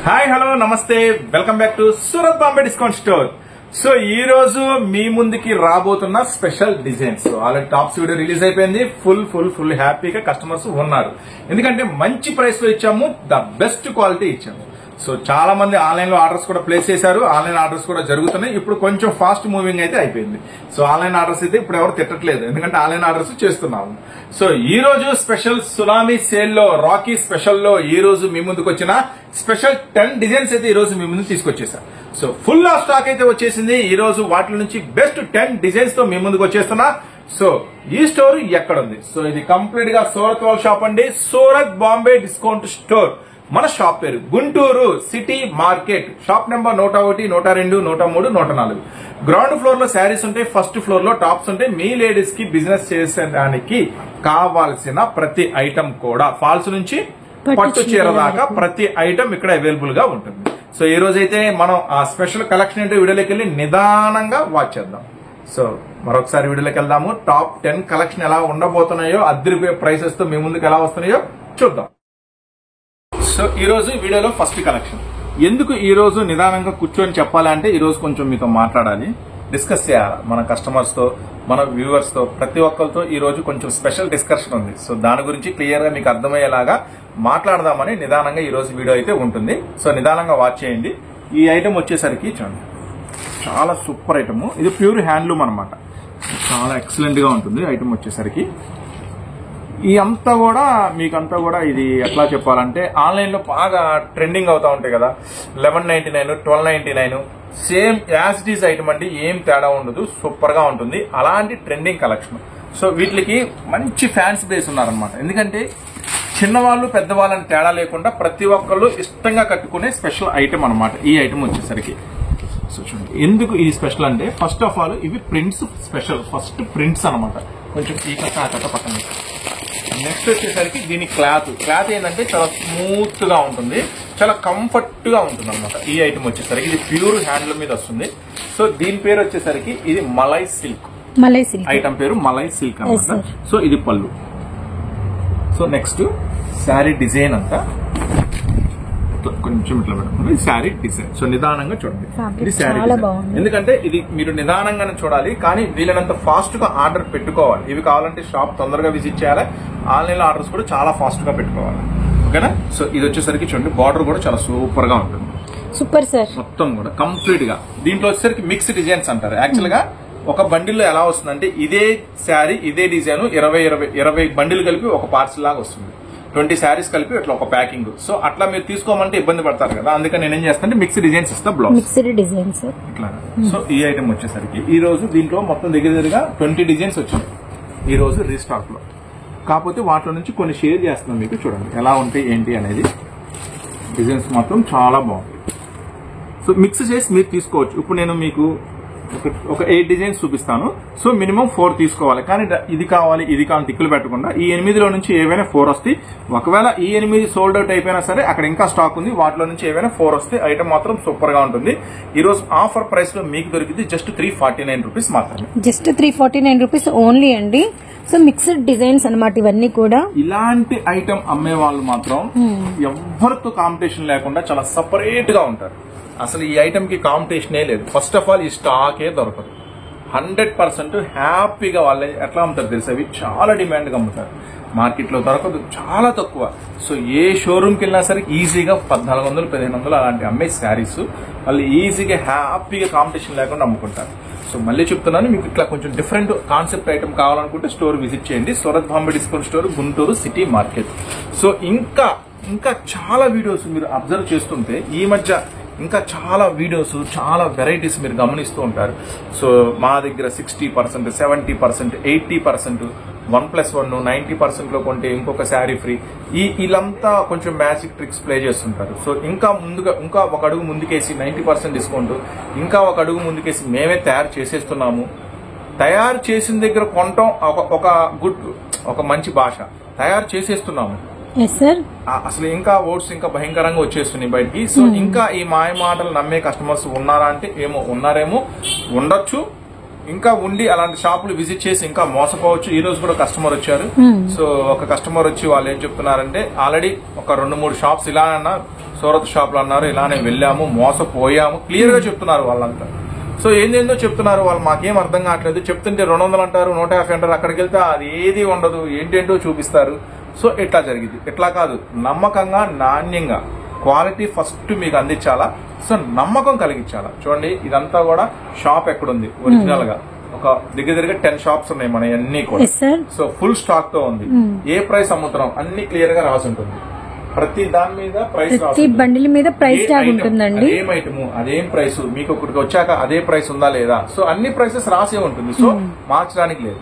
Hi hello నమస్తే welcome back to Surat Bombay discount store. So ఈ రోజు మీ ముందుకి రాబోతున్న special designs. Already tops video release అయిపోయింది. ఫుల్ హ్యాపీగా కస్టమర్స్ ఉన్నారు. ఎందుకంటే మంచి ప్రైస్ లో ఇచ్చాము, ద బెస్ట్ క్వాలిటీ ఇచ్చాము. సో చాలా మంది ఆన్లైన్ లో ఆర్డర్స్ కూడా ప్లేస్ చేశారు. ఆన్లైన్ ఆర్డర్స్ కూడా జరుగుతున్నాయి. ఇప్పుడు కొంచెం ఫాస్ట్ మూవింగ్ అయితే అయిపోయింది. సో ఆన్లైన్ ఆర్డర్స్ అయితే ఇప్పుడు ఎవరు తిట్టట్లేదు, ఎందుకంటే ఆన్లైన్ ఆర్డర్స్ చేస్తున్నాము. సో ఈ రోజు స్పెషల్ సునామీ సేల్ లో, రాకీ స్పెషల్ లో ఈ రోజు మీ ముందుకు వచ్చిన స్పెషల్ 10 డిజైన్స్ అయితే ఈ రోజు మీ ముందు తీసుకొచ్చేసారు. సో ఫుల్ ఆఫ్ స్టాక్ అయితే వచ్చేసింది. ఈ రోజు వాటి నుంచి బెస్ట్ 10 డిజైన్స్ తో మీ ముందుకు వచ్చేస్తున్నా. సో ఈ స్టోర్ ఎక్కడ ఉంది? సో ఇది కంప్లీట్ గా సూరత్ వాళ్ళ షాప్ అండి. Surat Bombay discount store. మన షాప్ పేరు Guntur city market. Shop number 101, 102, 103, 104. Ground floor లో శారీస్ ఉంటాయి, ఫస్ట్ ఫ్లోర్ లో టాప్స్ ఉంటాయి. మీ లేడీస్ కి బిజినెస్ చేసేదానికి కావాల్సిన ప్రతి ఐటమ్ కూడా ఫాల్స్ నుంచి పట్టు చీర దాకా ప్రతి ఐటమ్ ఇక్కడ అవైలబుల్ గా ఉంటుంది. సో ఈ రోజు అయితే మనం ఆ స్పెషల్ కలెక్షన్ ఏంటో వీడియోలోకి వెళ్ళి నిదానంగా వాచ్ చేద్దాం. సో మరొకసారి వీడియోలోకి వెళ్దాము. టాప్ 10 కలెక్షన్ ఎలా ఉండబోతున్నాయో, అద్దరిపోయే ప్రైసెస్ తో మీ ముందుకు ఎలా వస్తున్నాయో చూద్దాం. సో ఈ రోజు వీడియోలో ఫస్ట్ కలెక్షన్. ఎందుకు ఈ రోజు నిదానంగా కూర్చొని చెప్పాలంటే, ఈ రోజు కొంచెం మీతో మాట్లాడాలి, డిస్కస్ చేయాలి. మన కస్టమర్స్ తో, మన వ్యూవర్స్ తో, ప్రతి ఒక్కరితో ఈ రోజు కొంచెం స్పెషల్ డిస్కషన్ ఉంది. సో దాని గురించి క్లియర్ గా మీకు అర్థమయ్యేలాగా మాట్లాడదామని నిదానంగా ఈ రోజు వీడియో అయితే ఉంటుంది. సో నిదానంగా వాచ్ చేయండి. ఈ ఐటమ్ వచ్చేసరికి చూడండి, చాలా సూపర్ ఐటమ్. ఇది ప్యూర్ హ్యాండ్లూమ్ అనమాట. చాలా ఎక్సలెంట్ గా ఉంటుంది ఐటమ్ వచ్చేసరికి. ఈ అంతా కూడా మీకంతా కూడా ఇది ఎట్లా చెప్పాలంటే, ఆన్లైన్ లో బాగా ట్రెండింగ్ అవుతా ఉంటాయి కదా, 1199, 1299, same as it is item అండి. ఏం తేడా ఉండదు, సూపర్ గా ఉంటుంది. అలాంటి ట్రెండింగ్ కలెక్షన్. సో వీటికి మంచి ఫ్యాన్స్ బేస్ ఉన్నారనమాట. ఎందుకంటే చిన్నవాళ్ళు పెద్దవాళ్ళని తేడా లేకుండా ప్రతి ఒక్కళ్ళు ఇష్టంగా కట్టుకునే స్పెషల్ ఐటమ్ అనమాట ఈ ఐటమ్ వచ్చేసరికి. సో చూడండి, ఎందుకు ఇది స్పెషల్ అంటే, ఫస్ట్ ఆఫ్ ఆల్ ఇవి ప్రింట్స్ స్పెషల్. ఫస్ట్ ప్రింట్స్ అనమాట. కొంచెం ఈ కట్ట ఆ కట్ట పక్కన. నెక్స్ట్ వచ్చేసరికి దీని క్లాత్ ఏంటంటే చాలా స్మూత్ గా ఉంటుంది, చాలా కంఫర్ట్ గా ఉంటుంది అనమాట. ఈ ఐటమ్ వచ్చేసరికి ఇది ప్యూర్ హ్యాండ్లూమ్ మీద వస్తుంది. సో దీని పేరు వచ్చేసరికి ఇది మలై సిల్క్. ఐటమ్ పేరు మలై సిల్క్ అనమాట. సో ఇది పళ్ళు. సో నెక్స్ట్ శారీ డిజైన్ అంతా కొంచెం ఇట్లా పెట్టుకుంది, శారీ డిజైన్. సో నిదానంగా చూడండి, ఇది శారీ డిజైన్. ఎందుకంటే ఇది మీరు నిదానంగానే చూడాలి, కానీ వీలైనంత ఫాస్ట్ గా ఆర్డర్ పెట్టుకోవాలి. ఇవి కావాలంటే షాప్ తొందరగా విజిట్ చేయాలి. ఆన్లైన్ లో ఆర్డర్స్ కూడా చాలా ఫాస్ట్ గా పెట్టుకోవాలి, ఓకేనా? సో ఇది వచ్చేసరికి చూడండి, బార్డర్ కూడా చాలా సూపర్ గా ఉంటుంది. Super sir. మొత్తం కూడా కంప్లీట్ గా. దీంట్లో వచ్చేసరికి మిక్స్ డిజైన్స్ అంటారు. యాక్చువల్ గా ఒక బండిల్లో ఎలా వస్తుందంటే, ఇదే శారీ ఇదే డిజైన్ 20 బండిల్ కలిపి ఒక పార్సల్ లాగా వస్తుంది. 20 శారీస్ కలిపి ఇట్లా ఒక ప్యాకింగ్. సో అట్లా మీరు తీసుకోమంటే ఇబ్బంది పడతారు కదా, అందుకని నేను ఏం చేస్తానంటే మిక్స్ డిజైన్స్ ఇస్తా. బ్లౌజ్ మిక్స్డ్ డిజైన్స్ ఇట్లా. సో ఈ ఐటమ్ వచ్చేసరికి ఈ రోజు దీంట్లో మొత్తం దగ్గరగా 20 డిజైన్స్ వచ్చినాయి ఈ రోజు రీస్టాక్ లో. కాకపోతే వాటిలో నుంచి కొన్ని షేర్ చేస్తున్నాం మీకు, చూడండి ఎలా ఉంటాయి ఏంటి అనేది. డిజైన్స్ మాత్రం చాలా బాగుంటాయి. సో మిక్స్ చేసి మీరు తీసుకోవచ్చు. ఇప్పుడు నేను మీకు ఒక 8 డిజైన్స్ చూపిస్తాను. సో మినిమం 4 తీసుకోవాలి. కానీ ఇది కావాలి ఇది కావాలి టిక్కులు పెట్టకుండా ఈ 8లో నుంచి ఏవైనా 4 వస్తాయి. ఒకవేళ ఈ 8 సోల్డ్ అవుట్ అయిపోయినా సరే అక్కడ ఇంకా స్టాక్ ఉంది, వాటిలో నుంచి ఏవైనా 4 వస్తాయి. ఐటమ్ మాత్రం సూపర్ గా ఉంటుంది. ఈ రోజు ఆఫర్ ప్రైస్ లో మీకు దొరికింది జస్ట్ 349 రూపీస్ మాత్రమే. జస్ట్ 349 రూపీస్ ఓన్లీ అండి. సో మిక్స్డ్ డిజైన్స్ అన్నమాట ఇవన్నీ కూడా. ఇలాంటి ఐటమ్ అమ్మే వాళ్ళు మాత్రం ఎవరితో కాంపిటీషన్ లేకుండా చాలా సపరేట్ గా ఉంటారు. అసలు ఈ ఐటమ్ కి కాంపిటీషనే లేదు. ఫస్ట్ ఆఫ్ ఆల్ ఈ స్టాకే దొరకదు. 100% హ్యాపీగా వాళ్ళు ఎట్లా అమ్ముతారు తెలుసా, అవి చాలా డిమాండ్ గా అమ్ముతారు. మార్కెట్ లో దొరకదు, చాలా తక్కువ. సో ఏ షోరూమ్ కి వెళ్ళినా సరే ఈజీగా 1400, 1500 అలాంటి అమ్మే శారీస్ వాళ్ళు ఈజీగా హ్యాపీగా కాంపిటీషన్ లేకుండా అమ్ముకుంటారు. సో మళ్ళీ చెప్తున్నాను, మీకు ఇట్లా కొంచెం డిఫరెంట్ కాన్సెప్ట్ ఐటమ్ కావాలనుకుంటే స్టోర్ విజిట్ చేయండి. Surat Bombay discount store, Guntur city market. So ఇంకా చాలా వీడియోస్ మీరు అబ్జర్వ్ చేస్తుంటే ఈ మధ్య ఇంకా చాలా వీడియోస్, చాలా వెరైటీస్ మీరు గమనిస్తూ ఉంటారు. సో మా దగ్గర 60%, 70%, 80%, 1+1, 90% లో కొంటే ఇంకొక శారీ ఫ్రీ. వీళ్ళంతా కొంచెం మ్యాజిక్ ట్రిక్స్ ప్లే చేస్తుంటారు. సో ఇంకా ఒక అడుగు ముందుకేసి 90% డిస్కౌంట్, ఇంకా ఒక అడుగు ముందుకేసి మేమే తయారు చేసేస్తున్నాము. తయారు చేసిన దగ్గర కొనటం ఒక మంచి భాష. తయారు చేసేస్తున్నాము అసలు ఇంకా ఓట్స్ ఇంకా భయంకరంగా వచ్చేస్తున్నాయి బయటికి. సో ఇంకా ఈ మాయ మాటలు నమ్మే కస్టమర్స్ ఉన్నారా అంటే ఉన్నారేమో, ఉండొచ్చు. ఇంకా ఉండి అలాంటి షాపులు విజిట్ చేసి ఇంకా మోసపోవచ్చు. ఈ రోజు కూడా కస్టమర్ వచ్చారు. సో ఒక కస్టమర్ వచ్చి వాళ్ళు ఏం చెప్తున్నారంటే, ఆల్రెడీ ఒక 2-3 షాప్స్ ఇలా అన్నా సూరత్ షాప్ లో అన్నారు, ఇలానే వెళ్ళాము, మోసపోయాము, క్లియర్ గా చెప్తున్నారు వాళ్ళంతా. సో ఏందేందో చెప్తున్నారు వాళ్ళు, మాకేం అర్థం కావట్లేదు. చెప్తుంటే 200 అంటారు, 150 అంటారు, అక్కడికి వెళ్తే అది ఏది ఉండదు, ఏంటేంటో చూపిస్తారు. సో ఇట్లా జరిగింది. ఇట్లా కాదు, నమ్మకంగా నాణ్యంగా క్వాలిటీ ఫస్ట్ మీకు అందించాలా. సో నమ్మకం కలిగించాలా. చూడండి ఇదంతా కూడా షాప్ ఎక్కడుంది ఒరిజినల్ గా, ఒక దగ్గర 10 షాప్స్ ఉన్నాయి మన అన్ని కూడా. సో ఫుల్ స్టాక్ తో ఉంది. ఏ ప్రైస్ అమ్ముతున్నాం అన్ని క్లియర్ గా రాసి ఉంటుంది. ప్రతి దాని మీద ప్రైస్, ప్రతి బండిల్ మీద ప్రైస్ ట్యాగ్ ఉంటుందండి. ఏం ఐటమ్ అదేం ప్రైస్, మీకు ఒకటికి వచ్చాక అదే ప్రైస్ ఉందా లేదా, సో అన్ని ప్రైసెస్ రాసే ఉంటుంది. సో మార్చడానికి లేదు.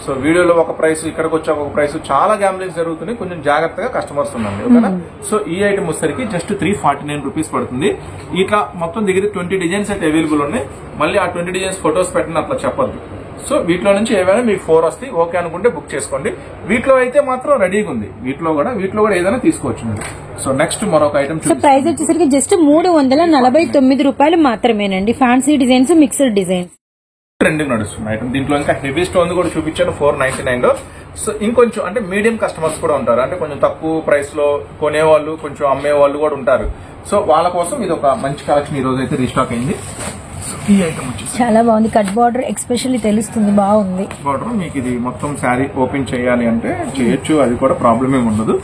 సో వీడియోలో ఒక ప్రైస్, ఇక్కడికి వచ్చాక ఒక ప్రైస్, చాలా గ్యాంబ్లింగ్స్ జరుగుతున్నాయి. కొంచెం జాగ్రత్తగా కస్టమర్స్ ఉండండి, ఓకేనా. సో ఈ ఐటమ్ వచ్చేసరికి జస్ట్ 349 రూపీస్ పడుతుంది. ఇట్లా మొత్తం దగ్గర 20 డిజైన్స్ అయితే అవైలబుల్ ఉన్నాయి. మళ్ళీ ఆ 20 డిజైన్స్ ఫొటోస్ పెట్టిన అట్లా చెప్పద్దు. సో వీటిలో నుంచి ఏవైనా మీకు 4 వస్తాయి, ఓకే అనుకుంటే బుక్ చేసుకోండి. వీటిలో అయితే మాత్రం రెడీగా ఉంది. వీటిలో కూడా ఏదైనా తీసుకోవచ్చు. సో నెక్స్ట్ మరొక ఐటమ్. సో ప్రైస్ వచ్చేసరికి జస్ట్ 349 రూపాయలు మాత్రమేనండి. Fancy designs, mixed designs trending నడుస్తుంది ఐటమ్. దీంట్లో ఇంకా హెవీ స్టోన్ కూడా చూపించాను 499 లో. సో ఇంకొంచెం అంటే మీడియం కస్టమర్స్ కూడా ఉంటారు, అంటే కొంచెం తక్కువ ప్రైస్ లో కొనేవాళ్ళు, కొంచెం అమ్మేవాళ్ళు కూడా ఉంటారు. సో వాళ్ళ కోసం ఇది ఒక మంచి కలెక్షన్ ఈ రోజు అయితే రీస్టాక్ అయింది. ఈ ఐటమ్ వచ్చేసి చాలా బాగుంది. కట్ బార్డర్ ఎక్స్పెషల్లీ తెలుస్తుంది, బాగుంది బార్డర్. మీకు ఇది మొత్తం శారీ ఓపెన్ చేయాలి అంటే చేయొచ్చు, అది కూడా ప్రాబ్లం ఏమి ఉండదు.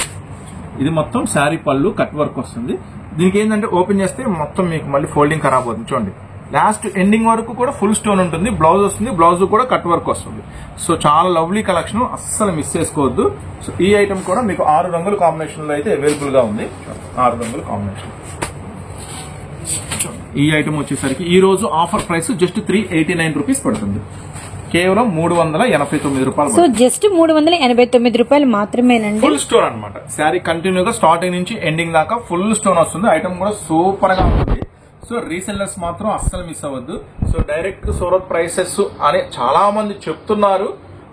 ఇది మొత్తం శారీ పళ్ళు కట్ వర్క్ వస్తుంది. దీనికి ఏంటంటే ఓపెన్ చేస్తే మొత్తం మీకు మళ్ళీ ఫోల్డింగ్ ఖరాబ్ అవుతుంది. చూడండి లాస్ట్ ఎండింగ్ వరకు కూడా ఫుల్ స్టోన్ ఉంటుంది. బ్లౌజ్ వస్తుంది, బ్లౌజ్ కూడా కట్ వర్క్ వస్తుంది. సో చాలా లవ్లీ కలెక్షన్, అస్సలు మిస్ చేసుకోవద్దు. సో ఈ ఐటమ్ కూడా మీకు 6 రంగుల కాంబినేషన్ లో అయితే అవైలబుల్ గా ఉంది. 6 రంగుల కాంబినేషన్. ఈ ఐటమ్ వచ్చేసరికి ఈ రోజు ఆఫర్ ప్రైస్ జస్ట్ 389 రూపీస్ పడుతుంది. కేవలం 389 రూపాయలు. సో జస్ట్ 389 రూపాయలు మాత్రమేనండి. ఫుల్ స్టోన్ అనమాట. శారీ కంటిన్యూగా స్టార్టింగ్ నుంచి ఎండింగ్ దాకా ఫుల్ స్టోన్ వస్తుంది. ఐటమ్ కూడా సూపర్ గా ఉంటుంది. సో రీసెల్లర్స్ మాత్రం అస్సలు మిస్ అవ్వద్దు. సో డైరెక్ట్ సూరత్ ప్రైసెస్ అని చాలా మంది చెప్తున్నారు.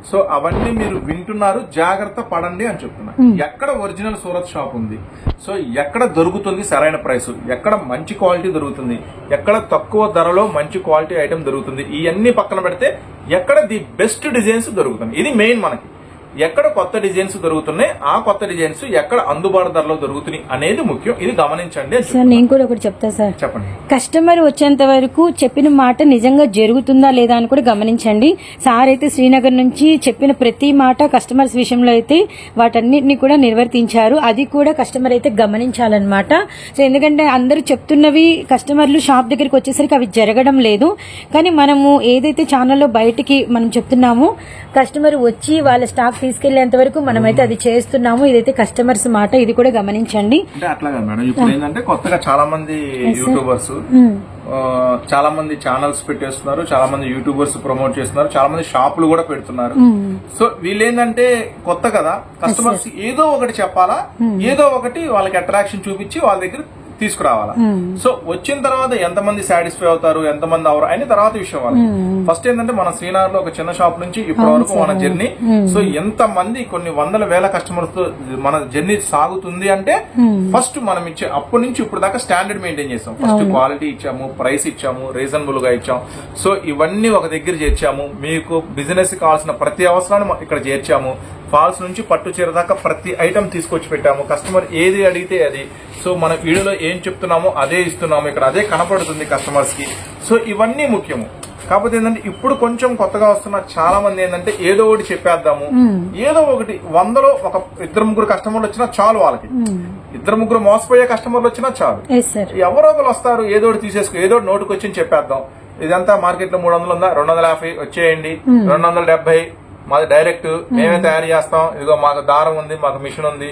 సో అవన్నీ మీరు వింటున్నారు, జాగ్రత్త పడండి అని చెప్తున్నారు. ఎక్కడ ఒరిజినల్ సూరత్ షాప్ ఉంది, సో ఎక్కడ దొరుకుతుంది సరైన ప్రైస్, ఎక్కడ మంచి క్వాలిటీ దొరుకుతుంది, ఎక్కడ తక్కువ ధరలో మంచి క్వాలిటీ ఐటమ్ దొరుకుతుంది, ఇవన్నీ పక్కన పెడితే ఎక్కడ ది బెస్ట్ డిజైన్స్ దొరుకుతుంది. ఇది మెయిన్ మనకి. ఎక్కడ కొత్త డిజైన్స్ దొరుకుతున్నాయి, ఆ కొత్త డిజైన్స్ ఎక్కడ అందుబాటు ధరలో దొరుకుతున్నాయి అనేది ముఖ్యం. ఇది గమనించండి. సార్ నేను కూడా ఒకటి చెప్తా సార్, చెప్పండి. కస్టమర్ వచ్చేంత వరకు చెప్పిన మాట నిజంగా జరుగుతుందా లేదా అని కూడా గమనించండి. సార్ అయితే శ్రీనగర్ నుంచి చెప్పిన ప్రతి మాట కస్టమర్స్ విషయంలో అయితే వాటన్నిటిని కూడా నిర్వర్తించారు. అది కూడా కస్టమర్ అయితే గమనించాలన్నమాట. సో ఎందుకంటే అందరూ చెప్తున్నవి కస్టమర్లు షాప్ దగ్గరికి వచ్చేసరికి అవి జరగడం లేదు. కానీ మనము ఏదైతే ఛానల్లో బయటికి మనం చెప్తున్నామో కస్టమర్ వచ్చి వాళ్ళ స్టాక్ తీసుకెళ్లేంత వరకు మనమైతే అది చేస్తున్నాము. ఇదైతే కస్టమర్స్ మాట, ఇది కూడా గమనించండి. అంటే అట్లాగా మేడం, ఇప్పుడు ఏంటంటే కొత్తగా చాలా మంది యూట్యూబర్స్, చాలా మంది ఛానల్స్ పెట్టేస్తున్నారు, చాలా మంది యూట్యూబర్స్ ప్రమోట్ చేస్తున్నారు, చాలా మంది షాపులు కూడా పెడుతున్నారు. సో వీళ్ళేంటంటే కొత్త కదా, కస్టమర్స్ ఏదో ఒకటి చెప్పాలా, ఏదో ఒకటి వాళ్ళకి అట్రాక్షన్ చూపించి వాళ్ళ దగ్గర తీసుకురావాలా. సో వచ్చిన తర్వాత ఎంతమంది సాటిస్ఫై అవుతారు, ఎంతమంది అవరు అని తర్వాత విషయం వాళ్ళు. ఫస్ట్ ఏంటంటే మన శ్రీనగర్ లో ఒక చిన్న షాప్ నుంచి ఇప్పటి వరకు మన జర్నీ, సో ఎంత మంది కొన్ని వందల వేల కస్టమర్స్ తో మన జర్నీ సాగుతుంది అంటే ఫస్ట్ మనం ఇచ్చే అప్పటి నుంచి ఇప్పుడు దాకా స్టాండర్డ్ మెయింటైన్ చేసాం. ఫస్ట్ క్వాలిటీ ఇచ్చాము, ప్రైస్ ఇచ్చాము, రీజనబుల్ గా ఇచ్చాం. సో ఇవన్నీ ఒక దగ్గర చేర్చాము. మీకు బిజినెస్ కావాల్సిన ప్రతి అవసరాన్ని ఇక్కడ చేర్చాము. ఫాల్స్ నుంచి పట్టు చీర దాకా ప్రతి ఐటమ్ తీసుకొచ్చి పెట్టాము. కస్టమర్ ఏది అడిగితే అది. సో మన వీడియోలో ఏం చెప్తున్నామో అదే ఇస్తున్నాము, ఇక్కడ అదే కనపడుతుంది కస్టమర్స్ కి. సో ఇవన్నీ ముఖ్యము. కాకపోతే ఏంటంటే ఇప్పుడు కొంచెం కొత్తగా వస్తున్న చాలా మంది ఏంటంటే ఏదో ఒకటి చెప్పేద్దాము, ఏదో ఒకటి 100లో ఒక 2-3 కస్టమర్లు వచ్చినా చాలు, వాళ్ళకి 2-3 మోసపోయే కస్టమర్లు వచ్చినా చాలు. ఎవరో ఒకరు వస్తారు, ఏదో ఒకటి తీసేసుకో, ఏదో ఒకటి నోటుకు వచ్చి చెప్పేద్దాం. ఇదంతా మార్కెట్ లో 300 ఉందా, 250 వచ్చేయండి, 270 మాది డైరెక్ట్, మేమే తయారు చేస్తాం, ఇదిగో మాకు దారం ఉంది, మాకు మిషన్ ఉంది,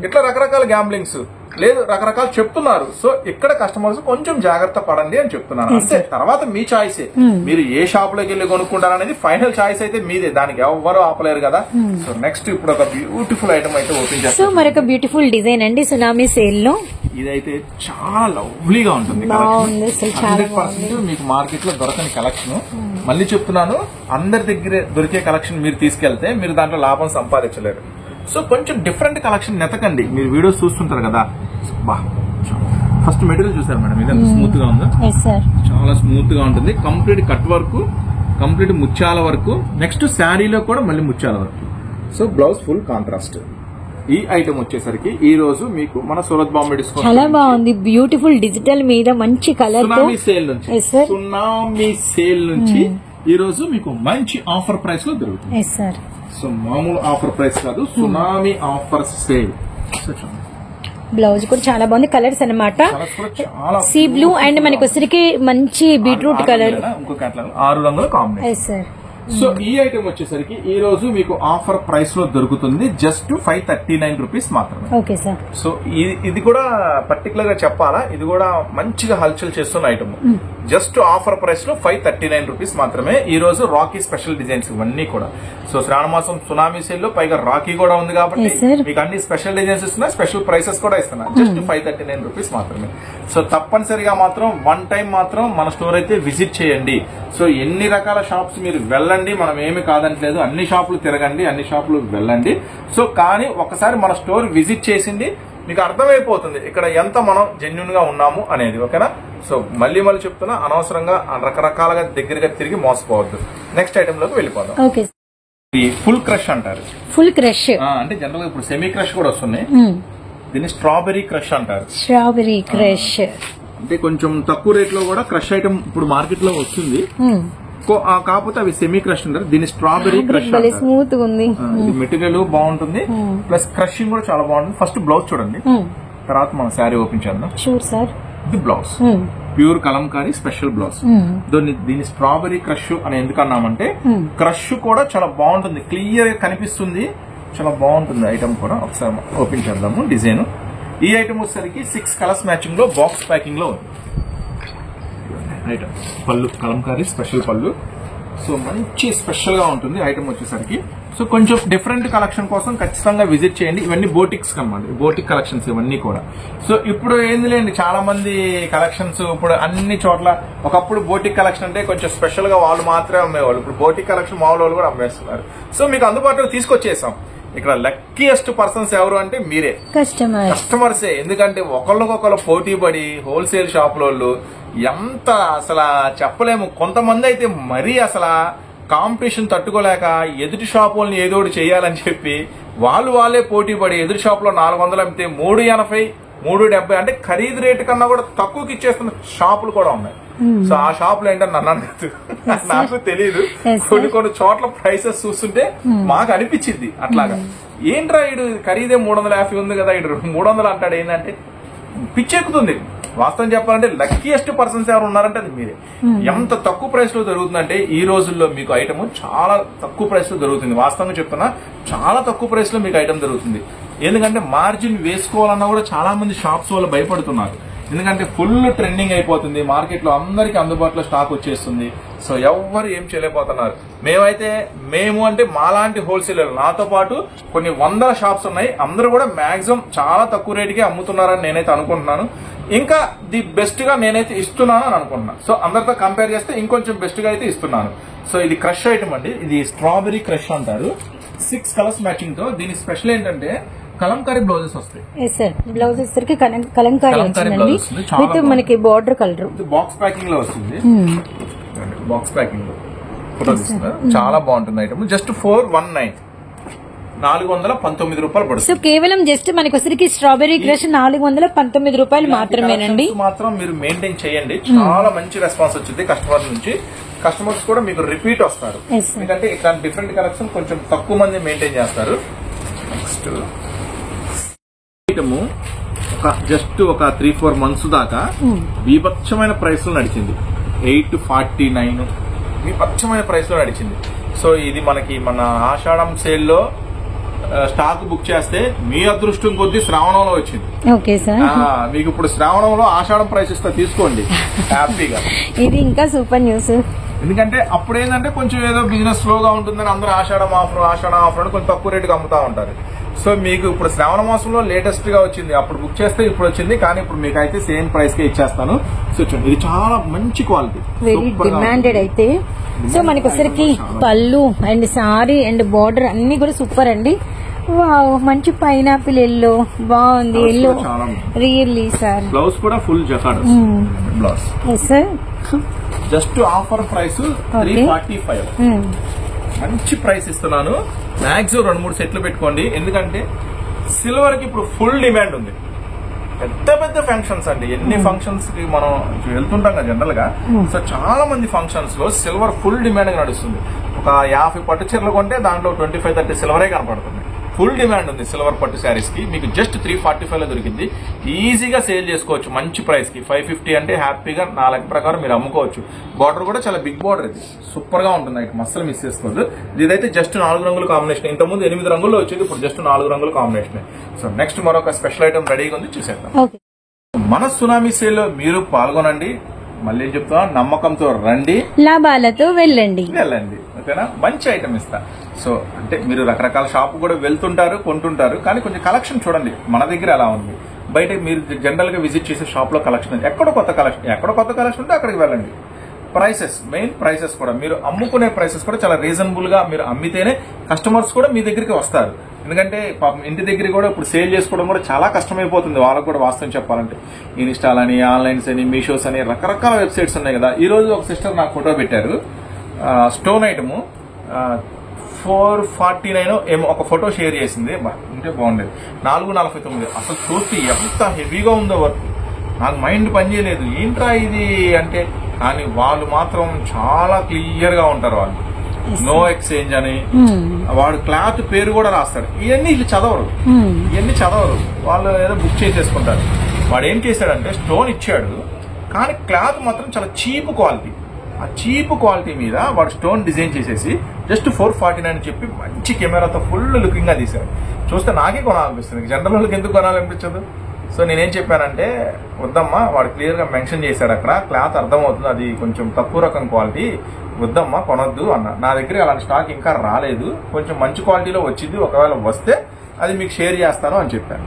ఇట్లా రకరకాల గ్యాంబ్లింగ్స్ లేదు, రకరకాలు చెప్తున్నారు. సో ఇక్కడ కస్టమర్స్ కొంచెం జాగ్రత్త పడండి అని చెప్తున్నారు. అంతే, తర్వాత మీ చాయిసే. మీరు ఏ షాప్ లోకి వెళ్ళి కొనుక్కుంటారనేది ఫైనల్ చాయిస్ అయితే మీదే, దానికి ఎవరు ఆపలేరు కదా. సో నెక్స్ట్ ఇప్పుడు ఒక బ్యూటిఫుల్ ఐటమ్ అయితే ఓపెన్ చేస్తాం. సో మరొక బ్యూటిఫుల్ డిజైన్ అండి సునామీ సేల్ లో. ఇదైతే చాలా లవ్లీగా ఉంటుంది. 100% మీకు మార్కెట్ లో దొరకని కలెక్షన్. మళ్ళీ చెప్తున్నాను, అందరి దగ్గర దొరికే కలెక్షన్ మీరు తీసుకెళ్తే మీరు దాంట్లో లాభం సంపాదించలేరు. సో కొంచెం డిఫరెంట్ కలెక్షన్ నెతకండి. మీరు వీడియోస్ చూస్తుంటారు కదా, ఫస్ట్ మెటీరియల్ చూసారు మేడం, ఇది ఎంత స్మూత్ గా ఉందో, చాలా స్మూత్ గా ఉంటుంది. కంప్లీట్ కట్ వర్క్, కంప్లీట్ ముత్యాల వర్క్, నెక్స్ట్ శారీలో కూడా మళ్ళీ ముత్యాల work. So blouse full contrast. ఈ ఐటమ్ వచ్చేసరికి ఈ రోజు మీకు మన సూరత్ బాంబే డిస్కౌంట్ చాలా బాగుంది, బ్యూటిఫుల్ డిజిటల్ మీద మంచి కలర్ తో సునామీ సేల్ నుంచి సునామీ సేల్ నుంచి ఈ రోజు మీకు మంచి ఆఫర్ ప్రైస్ లో దొరుకుతుంది. సో మామూలు ఆఫర్ ప్రైస్ కాదు, సునామీ ఆఫర్ సేల్. బ్లౌజ్ కూడా చాలా బాగుంది, కలర్స్ అన్నమాట సీ బ్లూ అండ్ మనకి వచ్చరికి మంచి బీట్రూట్ కలర్, ఇంకొక 6 రంగుల కాంబినేషన్. సో ఈ ఐటమ్ వచ్చేసరికి ఈ రోజు మీకు ఆఫర్ ప్రైస్ లో దొరుకుతుంది జస్ట్ 539 రూపీస్ మాత్రమే. Okay sir. సో ఇది కూడా పర్టికులర్ గా చెప్పాలా, ఇది కూడా మంచిగా హల్చల్ చేస్తున్న ఐటమ్. జస్ట్ ఆఫర్ ప్రైస్ లో 539 రూపీస్ మాత్రమే. ఈ రోజు రాకీ స్పెషల్ డిజైన్స్ ఇవన్నీ కూడా. సో శ్రావణ మాసం సునామీ సేల్ లో పైగా రాకీ కూడా ఉంది కాబట్టి మీకు అన్ని స్పెషల్ డిజైన్స్ ఇస్తున్నా, స్పెషల్ ప్రైసెస్ కూడా ఇస్తున్నా. జస్ట్ 539 రూపీస్ మాత్రమే. సో తప్పనిసరిగా మాత్రం వన్ టైం మాత్రం మన స్టోర్ అయితే విజిట్ చేయండి. సో ఎన్ని రకాల షాప్స్ మీరు వెళ్ళండి, మనం ఏమి కాదంటలేదు, అన్ని షాపులు తిరగండి, అన్ని షాపులు వెళ్ళండి. సో కానీ ఒకసారి మన స్టోర్ విజిట్ చేసింది మీకు అర్థమైపోతుంది ఇక్కడ ఎంత మనం జెన్యున్ గా ఉన్నాము అనేది. ఓకేనా? సో మళ్ళీ చెప్తున్నా, అనవసరంగా రకరకాలుగా దగ్గరగా తిరిగి మోసపోవద్దు. నెక్స్ట్ ఐటమ్ లోకి వెళ్ళిపోదాం. ఫుల్ క్రష్ అంటారు. ఫుల్ క్రష్ అంటే జనరల్ గా ఇప్పుడు సెమీ క్రష్ కూడా వస్తున్నాయి, దీన్ని స్ట్రాబెరీ క్రష్ అంటారు. స్ట్రాబెరీ క్రష్ అంటే కొంచెం తక్కువ రేట్ లో కూడా క్రష్ ఐటమ్ ఇప్పుడు మార్కెట్ లో వస్తుంది, కాకపోతే అవి సెమీ క్రష్ అంటారు. దీన్ని స్ట్రాబెరీ క్రష్. స్మూత్ ఉంది, మెటీరియల్ బాగుంటుంది, ప్లస్ క్రషింగ్ కూడా చాలా బాగుంటుంది. ఫస్ట్ బ్లౌజ్ చూడండి, తర్వాత మనం శారీ ఓపెన్ చేద్దాం. Sure sir. ఇది blouse, pure Kalamkari special blouse. దీన్ని స్ట్రాబెరీ క్రష్ అని ఎందుకన్నామంటే క్రష్ కూడా చాలా బాగుంటుంది, క్లియర్ గా కనిపిస్తుంది, చాలా బాగుంటుంది ఐటమ్ కూడా. ఒకసారి ఓపెన్ చేద్దాము డిజైన్. ఈ ఐటమ్ వచ్చేసరికి 6 కలర్స్ మ్యాచింగ్ లో బాక్స్ ప్యాకింగ్ లో ఉంది ఐటమ్. పళ్ళు కలంకారీ స్పెషల్ పళ్ళు. సో మంచి స్పెషల్ గా ఉంటుంది ఐటమ్ వచ్చేసరికి. సో కొంచెం డిఫరెంట్ కలెక్షన్ కోసం ఖచ్చితంగా విజిట్ చేయండి. ఇవన్నీ బోటిక్స్ కనమాట, బోటిక్ కలెక్షన్స్ ఇవన్నీ కూడా. సో ఇప్పుడు ఏంది లేండి, చాలా మంది కలెక్షన్స్ ఇప్పుడు అన్ని చోట్ల. ఒకప్పుడు బోటిక్ కలెక్షన్ అంటే కొంచెం స్పెషల్ గా వాళ్ళు మాత్రమే అమ్మేవాళ్ళు, ఇప్పుడు బోటిక్ కలెక్షన్ మామూలు వాళ్ళు కూడా అమ్మేస్తున్నారు. సో మీకు అందుబాటులో తీసుకొచ్చేసాం. ఇక్కడ లక్కీయెస్ట్ పర్సన్స్ ఎవరు అంటే మీరే, కస్టమర్సే. ఎందుకంటే ఒకళ్ళకొకళ్ళు పోటీ పడి హోల్సేల్ షాపుల ఎంత అసలు చెప్పలేము. కొంతమంది అయితే మరీ అసలు కాంపిటీషన్ తట్టుకోలేక ఎదుటి షాప్ వాళ్ళని ఏదో ఒకటి చేయాలని చెప్పి వాళ్ళే పోటీ పడి ఎదుటి షాప్ లో 400 అమ్మితే 380, 370 అంటే ఖరీదు రేటు కన్నా కూడా తక్కువకి ఇచ్చేస్తున్న షాపులు కూడా ఉన్నాయి. సో ఆ షాపులు ఏంటని నన్ను అడగదు, నాకు తెలియదు. కొన్ని చోట్ల ప్రైసెస్ చూస్తుంటే మాకు అనిపించింది అట్లాగా, ఏంట్రా ఇడు ఖరీదే 350 ఉంది కదా, ఇడు 300 అంటాడు. ఏంటంటే పిచ్చెక్కుతుంది. వాస్తవం చెప్పాలంటే లక్కీయెస్ట్ పర్సన్స్ ఎవరు ఉన్నారంటే అది మీరే. ఎంత తక్కువ ప్రైస్ లో దొరుకుతుందంటే ఈ రోజుల్లో మీకు ఐటమ్ చాలా తక్కువ ప్రైస్ లో దొరుకుతుంది. వాస్తవంగా చెప్తున్నా, చాలా తక్కువ ప్రైస్ లో మీకు ఐటమ్ దొరుకుతుంది. ఎందుకంటే మార్జిన్ వేసుకోవాలన్నా కూడా చాలా మంది షాప్స్ వాళ్ళు భయపడుతున్నారు. ఎందుకంటే ఫుల్ ట్రెండింగ్ అయిపోతుంది మార్కెట్ లో, అందరికి అందుబాటులో స్టాక్ వచ్చేస్తుంది. సో ఎవ్వరు ఏం చేయలేకపోతున్నారు. మేము అంటే మాలాంటి హోల్సేలర్, నాతో పాటు కొన్ని 100 షాప్స్ ఉన్నాయి, అందరూ కూడా మాక్సిమం చాలా తక్కువ రేటుకే అమ్ముతున్నారని నేనైతే అనుకుంటున్నాను. ఇంకా ది బెస్ట్ గా నేనైతే ఇస్తున్నాను అని అనుకుంటున్నాను. సో అందరితో కంపేర్ చేస్తే ఇంకొంచెం బెస్ట్ గా అయితే ఇస్తున్నాను. సో ఇది క్రష్ ఐటమ్ అండి, ఇది స్ట్రాబెరీ క్రష్ అంటారు. 6 కలర్స్ మ్యాచింగ్ తో. దీని స్పెషల్ ఏంటంటే కలంకారీ బ్లౌజెస్ వస్తాయి. బ్లౌజెస్ కలంకారీ విత్ మనకి బార్డర్ కలర్ బాక్స్ ప్యాకింగ్ లో వస్తుంది. బాక్స్ ప్యాకింగ్ లో ఫోటో తీస్తున్నారు, చాలా బాగుంటుంది ఐటమ్. జస్ట్ 419, 419 రూపాయలు పడుతుంది. సో కేవలం జస్ట్ మనకి వచ్చరికి స్ట్రాబెరీ క్రష్ 419 రూపాయలు మాత్రమేనండి. మాత్రం మీరు మెయింటైన్ చేయండి, చాలా మంచి రెస్పాన్స్ వచ్చింది కస్టమర్ నుంచి. కస్టమర్స్ కూడా మీకు రిపీట్ వస్తారు, ఎందుకంటే ఇట్లాంటి డిఫరెంట్ కలెక్షన్ కొంచెం తక్కువ మంది మెయింటైన్ చేస్తారు. నెక్స్ట్ ఐటమ్ జస్ట్ ఒక 3-4 మంత్స్ దాకా బీభత్సమైన ప్రైస్ లో నడిచింది. 849 బీభత్సమైన ప్రైస్ లో నడిచింది. సో ఇది మనకి మన ఆషాఢం సేల్ లో స్టాక్ బుక్ చేస్తే మీ అదృష్టం కొద్దీ శ్రావణంలో వచ్చింది. ఓకే సార్, మీకు ఇప్పుడు శ్రావణంలో ఆషాఢం ప్రైస్ ఇస్తా, తీసుకోండి హ్యాపీగా. ఇది ఇంకా సూపర్ న్యూస్. ఎందుకంటే అప్పుడు ఏంటంటే కొంచెం ఏదో బిజినెస్ స్లోగా ఉంటుందని అందరూ ఆషాఢం ఆఫర్ అని కొంచెం తక్కువ రేటుగా అమ్ముతా ఉంటారు. సో మీకు ఇప్పుడు శ్రావణ మాసంలో లేటెస్ట్ గా వచ్చింది, అప్పుడు బుక్ చేస్తే ఇప్పుడు వచ్చింది, కానీ ఇప్పుడు మీకు అయితే సేమ్ ప్రైస్ కే ఇచ్చేస్తాను. సో చూడండి, ఇది చాలా మంచి క్వాలిటీ, వెరీ డిమాండెడ్ అయితే. సో మనకి వచ్చరికి పళ్ళు అండ్ సారీ అండ్ బార్డర్ అన్ని కూడా సూపర్ అండి. వావ్, మంచి పైనాపిల్ ఎల్లో బాగుంది, ఎల్లో రియల్లీ సార్. బ్లౌజ్ కూడా full jacquard blouse. Sir just offer price 345, మంచి ప్రైస్ ఇస్తున్నాను. మాక్సిమం 2-3 సెట్లు పెట్టుకోండి, ఎందుకంటే సిల్వర్ కి ఇప్పుడు ఫుల్ డిమాండ్ ఉంది. పెద్ద పెద్ద ఫంక్షన్స్ అండి, ఎన్ని ఫంక్షన్స్ కి మనం వెళ్తుంటాం కదా జనరల్ గా. సో చాలా మంది ఫంక్షన్స్ లో సిల్వర్ ఫుల్ డిమాండ్ గా నడుస్తుంది. ఒక 50 పట్టు చీరలు కొంటే దాంట్లో 25-30 సిల్వరే కనపడుతుంది. ఫుల్ డిమాండ్ ఉంది సిల్వర్ పట్టు శారీస్ కి. మీకు జస్ట్ 345 లో దొరికింది. ఈజీగా సేల్ చేసుకోవచ్చు మంచి ప్రైస్ కి. 550 అంటే హ్యాపీగా 4 లెక్క ప్రకారం మీరు అమ్ముకోవచ్చు. బార్డర్ కూడా చాలా బిగ్ బార్డర్, ఇది సూపర్ గా ఉంటుంది, అయితే మస్తలు మిస్ చేసుకోవద్దు. ఇదైతే జస్ట్ 4 రంగుల కాంబినేషన్. ఇంతకుముందు 8 రంగుల్లో వచ్చేది, ఇప్పుడు జస్ట్ 4 రంగుల కాంబినేషన్. సో నెక్స్ట్ మరొక స్పెషల్ ఐటమ్ రెడీగా ఉంది, చూసేద్దాం. మన సునామీ సేల్ లో మీరు పాల్గొనండి. మళ్ళీ చెప్తా, నమ్మకంతో రండి, లాభాలతో వెళ్ళండి. ఓకేనా? మంచి ఐటమ్ ఇస్తా. సో అంటే మీరు రకరకాల షాప్ కూడా వెళ్తుంటారు, కొంటుంటారు, కానీ కొంచెం కలెక్షన్ చూడండి మన దగ్గర ఎలా ఉంది. బయట మీరు జనరల్ గా విజిట్ చేసే షాప్ లో కలెక్షన్ ఎక్కడ కొత్త కలెక్షన్ ఉంటే అక్కడికి వెళ్ళండి. ప్రైసెస్, మెయిన్ ప్రైసెస్ కూడా మీరు అమ్ముకునే ప్రైసెస్ కూడా చాలా రీజనబుల్ గా మీరు అమ్మితేనే కస్టమర్స్ కూడా మీ దగ్గరికి వస్తారు. ఎందుకంటే పాపం ఇంటి దగ్గర కూడా ఇప్పుడు సేల్ చేసుకోవడం కూడా చాలా కష్టమైపోతుంది వాళ్ళకు కూడా, వాస్తవం చెప్పాలంటే. ఇన్స్టాల్ అని, ఆన్లైన్స్ అని, మీషోస్ అని రకరకాల వెబ్సైట్స్ ఉన్నాయి కదా. ఈ రోజు ఒక సిస్టర్ నాకు ఫోటో పెట్టారు, స్టోన్ ఐటమ్ 449 ఏమో ఒక ఫోటో షేర్ చేసింది. ఉంటే బాగుండేది. 449. అసలు చూస్తే ఎంత హెవీగా ఉందో వర్క్, నాకు మైండ్ పనిచేయలేదు, ఏంట్రా ఇది అంటే. కానీ వాళ్ళు మాత్రం చాలా క్లియర్ గా ఉంటారు. వాళ్ళు నో ఎక్స్చేంజ్ అని, వాడు క్లాత్ పేరు కూడా రాస్తాడు. ఇవన్నీ చదవరు, వాళ్ళు ఏదో బుక్ చేసేసుకుంటారు. వాడు ఏం చేశాడంటే స్టోన్ ఇచ్చాడు, కానీ క్లాత్ మాత్రం చాలా చీప్ క్వాలిటీ. ఆ చీప్ క్వాలిటీ మీద వాడు స్టోన్ డిజైన్ చేసేసి జస్ట్ 449 చెప్పి మంచి కెమెరాతో ఫుల్ లుకింగ్ గా తీశాడు. చూస్తే నాకే కొనాలనిపిస్తుంది, జనరల్ వాళ్ళకి ఎందుకు కొనాలనిపించదు. సో నేనేం చెప్పానంటే, వద్దమ్మా, వాడు క్లియర్ గా మెన్షన్ చేశాడు అక్కడ, క్లాత్ అర్థమవుతుంది, అది కొంచెం తక్కువ రకం క్వాలిటీ, వద్దమ్మా కొనొద్దు అన్న. నా దగ్గర అలాంటి స్టాక్ ఇంకా రాలేదు, కొంచెం మంచి క్వాలిటీలో వచ్చింది, ఒకవేళ వస్తే అది మీకు షేర్ చేస్తాను అని చెప్పాను.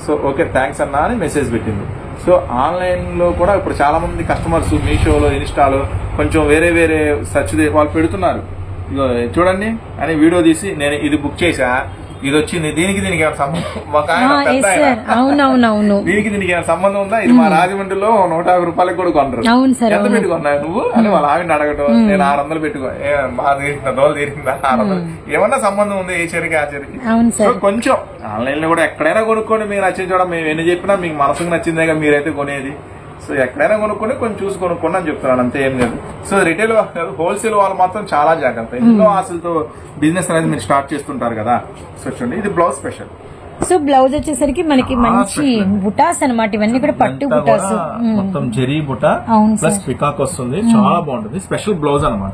సో ఓకే థ్యాంక్స్ అన్నా అని మెసేజ్ పెట్టింది. సో ఆన్లైన్ లో కూడా ఇప్పుడు చాలా మంది కస్టమర్స్ మీషోలో, ఇన్స్టాలో కొంచెం వేరే సర్చ్ వాళ్ళు పెడుతున్నారు. ఇగో చూడండి అని వీడియో తీసి, నేను ఇది బుక్ చేసా, ఇది వచ్చింది, దీనికి ఏమైనా సంబంధం, ఒక ఆయన పెద్ద ఆయన, దీనికి ఏమైనా సంబంధం ఉందా, ఇది మా రాజమండ్రిలో 150 రూపాయలకు కూడా కొనరు, ఎంత పెట్టుకున్నావు నువ్వు అని వాళ్ళ ఆవిడని అడగటం. నేను 600 పెట్టుకో, బాగా తీరిందా, దోలు తీరిందా, 600 ఏమన్నా సంబంధం ఉంది ఏ చరికి ఆ చరికి. సో కొంచెం ఆన్లైన్ లో కూడా ఎక్కడైనా కొనుక్కోండి, మీకు నచ్చింది చూడ, మేము ఎన్ని చెప్పినా మీకు మనసుకు నచ్చిందేగా మీరైతే కొనేది. సో ఎక్కడైనా కొనుక్కొని కొంచెం చూసి కొనుక్కోండి అని చెప్తున్నాను, అంతే, ఏం లేదు. సో రిటైల్ హోల్సేల్ వాళ్ళు మాత్రం చాలా జాగ్రత్త, ఎన్నో ఆశలతో బిజినెస్ అనేది మీరు స్టార్ట్ చేస్తుంటారు కదా. సో చూడండి, ఇది బ్లౌజ్ స్పెషల్. సో బ్లౌజ్ వచ్చేసరికి మనకి మంచి బుటాస్ అన్నమాట, ఇవన్నీ కూడా పట్టు బుటాస్, మొత్తం జరీ బుటా ప్లస్ పికాక్ వస్తుంది, చాలా బాగుంటుంది. స్పెషల్ బ్లౌజ్ అనమాట.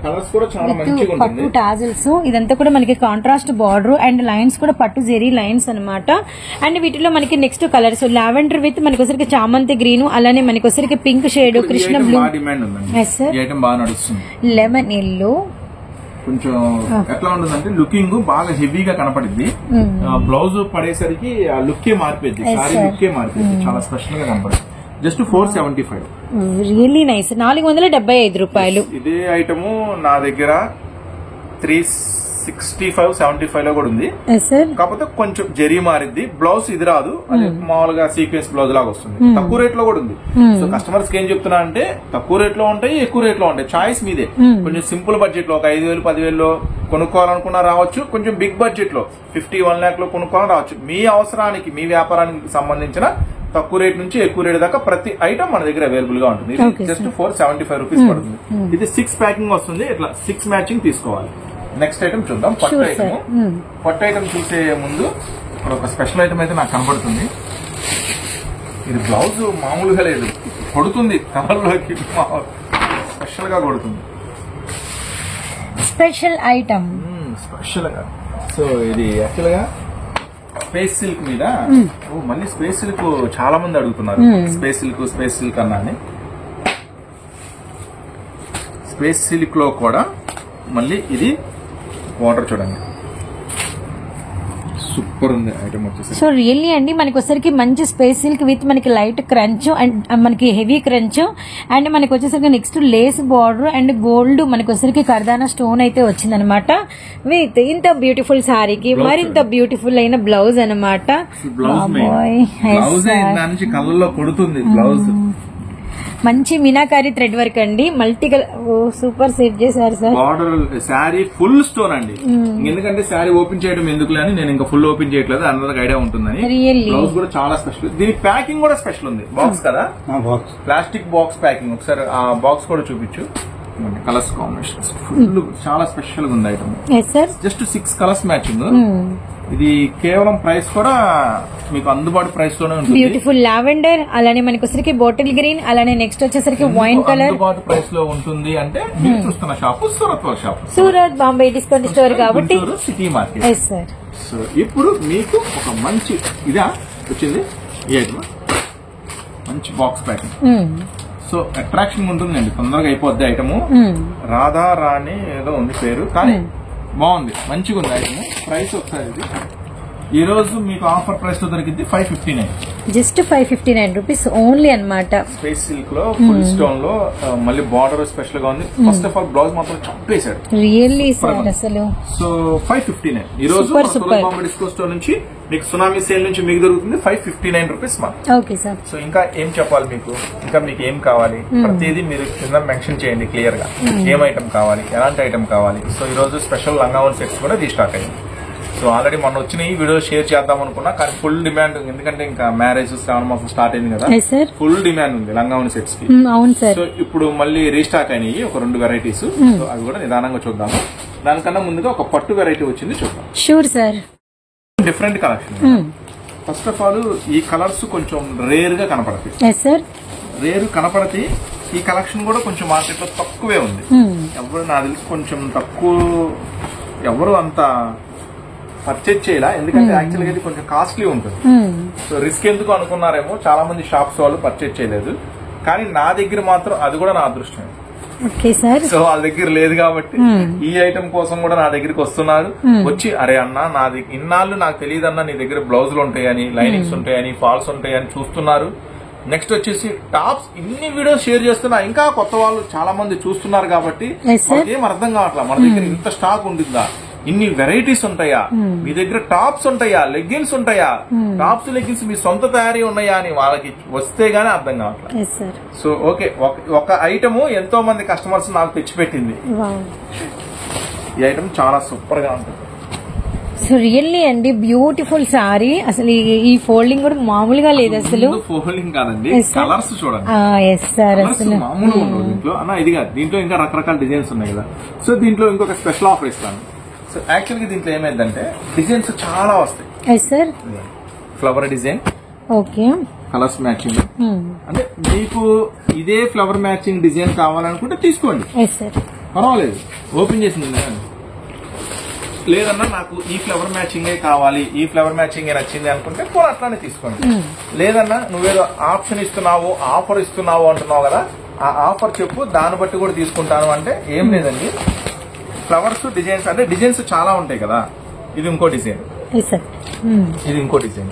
కలర్స్ కూడా చాలా మంచిగా ఉంటుంది, పట్టు టాజిల్స్, ఇదంతా కూడా మనకి కాంట్రాస్ట్ బార్డర్ అండ్ లైన్స్ కూడా పట్టు జరీ లైన్స్ అన్నమాట. అండ్ వీటిలో మనకి నెక్స్ట్ కలర్స్ లావెండర్ విత్ మనకి వచ్చరికి చామంతి గ్రీన్, అలానే మనకి వచ్చరికి pink shade, Krishna blue, lemon yellow, కొంచెం ఎట్లా ఉంటుందంటే లుకింగ్ బాగా హెవీగా కనపడింది. బ్లౌజ్ పడేసరికి ఆ లుక్కే మారిపోయింది, సారీ లుక్కే మారిపోయింది, చాలా స్పెషల్ గా కనపడింది. జస్ట్ 475, రియల్లీ నైస్, 475 రూపాయలు. ఇదే ఐటమ్ నా దగ్గర 365-75 లో కూడా ఉంది, కాకపోతే కొంచెం జరీ మారింది. బ్లౌజ్ ఇది రాదు, అది మామూలుగా సీక్వెన్స్ బ్లౌజ్ లాగా వస్తుంది. తక్కువ రేట్ లో కూడా ఉంది. సో కస్టమర్స్ కి ఏం చెప్తున్నా అంటే, తక్కువ రేట్ లో ఉంటాయి, ఎక్కువ రేట్ లో ఉంటాయి, చాయిస్ మీదే. కొంచెం సింపుల్ బడ్జెట్ లో ఒక 5,000-10,000 లో కొనుక్కోవాలనుకున్నా రావచ్చు, కొంచెం బిగ్ బడ్జెట్ లో 50-1 lakh లో కొనుక్కోవాలని రావచ్చు. మీ అవసరానికి, మీ వ్యాపారానికి సంబంధించిన తక్కువ రేట్ నుంచి ఎక్కువ రేట్ దాకా ప్రతి ఐటమ్ మన దగ్గర అవైలబుల్ గా ఉంటుంది. జస్ట్ 475 రూపీస్ పడుతుంది. ఇది 6 ప్యాకింగ్ వస్తుంది, ఇట్లా 6 మ్యాచింగ్ తీసుకోవాలి. నెక్స్ట్ ఐటమ్ చూద్దాం, పట్టు ఐటమ్. పట్టు ఐటమ్ చూసే ముందు ఇక్కడ ఒక స్పెషల్ ఐటమ్ అయితే నాకు కనబడుతుంది. ఇది బ్లౌజ్ మామూలుగా లేదు, కొడుతుంది కవర్లోకి, స్పెషల్ గా కొడుతుంది. స్పెషల్ ఐటమ్ స్పెషల్ గా. సో ఇది యాక్చువల్ గా స్పేస్ సిల్క్ మీద, మళ్ళీ స్పేస్ సిల్క్ చాలా మంది అడుగుతున్నారు, స్పేస్ సిల్క్ అన్నా అని. స్పేస్ సిల్క్ లో కూడా మళ్ళీ ఇది వాటర్ చూడండి, సూపర్ ఉంది ఐటమ్ వచ్చేసి. సో రియల్లీ అండి, మనకి వచ్చేసరికి మంచి స్పేస్ సిల్క్ విత్ మనకి లైట్ క్రంచ్ అండ్ మనకి హెవీ క్రంచ్, అండ్ మనకి వచ్చేసరికి next lace border and gold మనకి వచ్చేసరికి కర్దానా స్టోన్ అయితే వచ్చిందనమాట. విత్ ఇంత బ్యూటిఫుల్ సారీకి మరింత బ్యూటిఫుల్ అయిన బ్లౌజ్ అనమాట. కళ్ళల్లో కొడుతుంది బ్లౌజ్. మంచి మీనాకారి థ్రెడ్ వర్క్ అండి, మల్టీ కలర్. ఓ సూపర్ సెట్ చేశారు sir. Border sari full stone అండి. ఎందుకంటే శారీ ఓపెన్ చేయడం ఎందుకులే అని నేను ఇంకా ఫుల్ ఓపెన్ చేయట్లేదు, అందరికి ఐడియా ఉంటుందని. బ్లౌజ్ కూడా చాలా స్పెషల్, దీని ప్యాకింగ్ కూడా స్పెషల్ ఉంది. బాక్స్ కదా, ప్లాస్టిక్ బాక్స్ ప్యాకింగ్. ఒకసారి ఆ బాక్స్ కూడా చూపించు. కలర్స్ కాంబినేషన్స్ ఫుల్ చాలా స్పెషల్ గా ఉంది ఐటమ్. Just 6 colours matching. ఇది కేవలం ప్రైస్ కూడా మీకు అందుబాటు ప్రైస్ లోనే ఉంటుంది. బ్యూటిఫుల్ లావెండర్, అలానే మనకి వచ్చేసరికి బాటిల్ గ్రీన్, అలానే నెక్స్ట్ వచ్చేసరికి వైన్ కలర్. అందుబాటు ప్రైస్ లో ఉంటుంది అంటే మీరు చూస్తున్న షాప్ సూరత్ వాళ్ళ shop, Surat Bombay discount store కాబట్టి సిటీ మార్కెట్. సో ఇప్పుడు మీకు ఒక మంచి ఇదా వచ్చింది ఈ ఐటమ్, మంచి బాక్స్ ప్యాకింగ్. సో అట్రాక్షన్ ఉంటుందండి, తొందరగా అయిపోద్ది ఐటమ్. రాధా రాణి ఏదో ఉంది పేరు, కానీ బాగుంది, మంచిగా ఉంది ఐటమ్. ప్రైస్ ఒకసారి ఇది ఈ రోజు మీకు ఆఫర్ ప్రైస్ లో దొరికింది 559, జస్ట్ 559 రూపీస్ ఓన్లీ అన్నమాట. స్పేస్ సిల్క్ లో ఫుల్ స్టోన్ లో మళ్ళీ బార్డర్ స్పెషల్ గా ఉంది. ఫస్ట్ ఆఫ్ ఆల్ బ్లౌజ్ మాత్రం చంపేశాడు రియల్లీ సార్ అసలు. సో 559 ఈ రోజు బాంబే డిస్కో స్టోర్ నుంచి మీకు సునామీ సేల్ నుంచి మీకు దొరుకుతుంది 559 రూపీస్ మా. Okay sir. సో ఇంకా ఏం చెప్పాలి మీకు, ఇంకా మీకు ఏం కావాలి ప్రతిదీ మీరు కింద మెన్షన్ చేయండి క్లియర్ గా, ఏం ఐటమ్ కావాలి, ఎలాంటి ఐటమ్ కావాలి. సో ఈ రోజు స్పెషల్ లంగావన్ సెట్స్ కూడా రీస్టాక్ అయ్యింది. సో ఆల్రెడీ మొన్న వచ్చిన ఈ వీడియో షేర్ చేద్దాం అనుకున్నా, కానీ ఫుల్ డిమాండ్, ఎందుకంటే ఇంకా మ్యారేజ్ శ్రావణ మాసం స్టార్ట్ అయింది కదా, ఫుల్ డిమాండ్ ఉంది లంగావని సెట్స్ కి. సో ఇప్పుడు మళ్ళీ రీస్టాక్ అయినాయి ఒక 2 వెరైటీస్. సో అవి కూడా నిదానంగా చూద్దాము. దానికన్నా ముందుగా ఒక పట్టు వెరైటీ వచ్చింది చూద్దాం. Sure sir. Different collection. First of all ఈ కలర్స్ కొంచెం రేర్ గా కనపడతాయి. రేరు కనపడతాయి. ఈ కలెక్షన్ కూడా కొంచెం మార్కెట్ లో తక్కువే ఉంది. ఎవరు నాకు తెలిసి కొంచెం తక్కువ, ఎవరు అంత పర్చేజ్ చేయాల, ఎందుకంటే యాక్చువల్గా ఇది కొంచెం కాస్ట్లీ ఉంటుంది. సో రిస్క్ ఎందుకు అనుకున్నారేమో చాలా మంది షాప్స్ వాళ్ళు పర్చేజ్ చేయలేదు, కానీ నా దగ్గర మాత్రం అది కూడా నా అదృష్టం. సో వాళ్ళ దగ్గర లేదు కాబట్టి ఈ ఐటమ్ కోసం కూడా నా దగ్గరికి వస్తున్నారు. వచ్చి అరే అన్న నా దగ్గర ఇన్నాళ్ళు నాకు తెలియదు అన్న, నీ దగ్గర బ్లౌజులు ఉంటాయని, లైనింగ్స్ ఉంటాయని, ఫాల్స్ ఉంటాయని చూస్తున్నారు. నెక్స్ట్ వచ్చేసి టాప్స్ ఇన్ని వీడియోస్ షేర్ చేస్తున్నా, ఇంకా కొత్త వాళ్ళు చాలా మంది చూస్తున్నారు కాబట్టి ఏం అర్థం కావట్లా, మన దగ్గర ఇంత స్టాక్ ఉంటుందా, ఇన్ని వెరైటీస్ ఉంటాయా, మీ దగ్గర టాప్స్ ఉంటాయా, లెగ్గిన్స్ ఉంటాయా, టాప్స్ లెగ్గిన్స్ మీ సొంత తయారీ ఉన్నాయా అని వాళ్ళకి వస్తే గానీ అర్థం కావట్లేదు. సో ఓకే, ఒక ఐటమ్ ఎంతో మంది కస్టమర్స్ నాకు తెచ్చిపెట్టింది. ఈ ఐటమ్ చాలా సూపర్ గా ఉంటుంది. సో రియల్లీ అండి బ్యూటిఫుల్ సారీ. అసలు ఈ ఫోల్డింగ్ కూడా మామూలుగా లేదు, అసలు ఫోల్డింగ్ కాదండి, కలర్స్ చూడండి. అసలు మామూలుగా ఉండవు దీంట్లో అన్న. ఇది కాదు, దీంట్లో ఇంకా రకరకాల డిజైన్స్ ఉన్నాయి కదా. సో దీంట్లో ఇంకొక స్పెషల్ ఆఫర్ ఇస్తాను. సో యాక్చువల్గా దీంట్లో ఏమైందంటే డిజైన్స్ చాలా వస్తాయి sir. Flower design, okay, colours matching. అంటే మీకు ఇదే ఫ్లవర్ మ్యాచింగ్ డిజైన్ కావాలనుకుంటే తీసుకోండి, పర్వాలేదు, ఓపెన్ చేసింది. లేదన్నా నాకు ఈ ఫ్లవర్ మ్యాచింగే కావాలి, ఈ ఫ్లవర్ మ్యాచింగ్ నచ్చింది అనుకుంటే కూడా అట్లానే తీసుకోండి. లేదన్నా నువ్వేదో ఆప్షన్ ఇస్తున్నావు, ఆఫర్ ఇస్తున్నావు అంటున్నావు కదా, ఆ ఆఫర్ చెప్పు, దాన్ని బట్టి కూడా తీసుకుంటాను అంటే ఏం లేదండి. ఫ్లవర్స్ డిజైన్స్ అంటే డిజైన్స్ చాలా ఉంటాయి కదా, ఇది ఇంకో డిజైన్, ఇది ఇంకో డిజైన్,